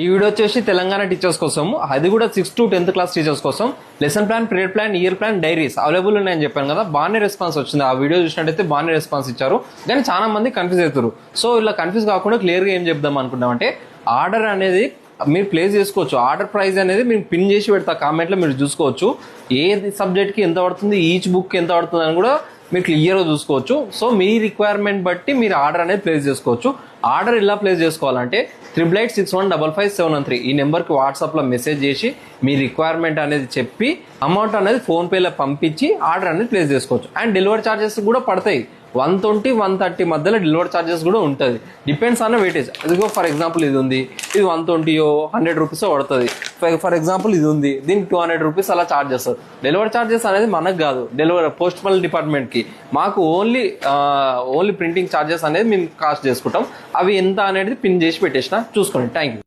ఈ వీడియో వచ్చేసి తెలంగాణ టీచర్స్ కోసం, అది కూడా 6th to 10th class teachers కోసం lesson plan, period plan, year plan, diaries available ఉన్నాయని చెప్పాను కదా. బాగానే రెస్పాన్స్ వచ్చింది. ఆ వీడియో చూసినట్టయితే బాగానే రెస్పాన్స్ ఇచ్చారు. కానీ చాలా మంది కన్ఫ్యూజ్ అవుతారు. సో ఇలా కన్ఫ్యూజ్ కాకుండా క్లియర్గా ఏం చెప్దాం అనుకున్నామంటే, ఆర్డర్ అనేది మీరు ప్లేస్ చేసుకోవచ్చు. ఆర్డర్ ప్రైస్ అనేది మీరు పిన్ చేసి పెడతా కామెంట్లో, మీరు చూసుకోవచ్చు ఏ సబ్జెక్ట్కి ఎంత పడుతుంది, ఈచ్ బుక్ ఎంత పడుతుంది అని కూడా మీరు క్లియర్గా చూసుకోవచ్చు. సో మీ రిక్వైర్మెంట్ బట్టి మీరు ఆర్డర్ అనేది ప్లేస్ చేసుకోవచ్చు. ఆర్డర్ ఎలా ప్లేస్ చేసుకోవాలంటే 8881555713 ఈ నెంబర్కి వాట్సాప్లో మెసేజ్ చేసి మీ రిక్వైర్మెంట్ అనేది చెప్పి అమౌంట్ అనేది ఫోన్పేలో పంపించి ఆర్డర్ అనేది ప్లేస్ చేసుకోవచ్చు. అండ్ డెలివరీ ఛార్జెస్ కూడా పడతాయి. 120-130 మధ్యలో డెలివరీ ఛార్జెస్ కూడా ఉంటుంది. Depends on weightage. అదిగో ఫర్ ఎగ్జాంపుల్ ఇది ఉంది, ఇది 120 100 రూపీస్ పడుతుంది. ఫర్ ఎగ్జాంపుల్ ఇది ఉంది, దీనికి 200 రూపీస్ అలా ఛార్జ్ చేస్తారు. డెలివరీ ఛార్జెస్ అనేది మనకు కాదు, డెలివరీ పోస్టల్ డిపార్ట్మెంట్కి. మాకు ఓన్లీ ప్రింటింగ్ ఛార్జెస్ అనేది మేము కాస్ట్ చేసుకుంటాం. అవి ఎంత అనేది పిన్ చేసి పెట్టేసిన చూసుకోండి. Thank you.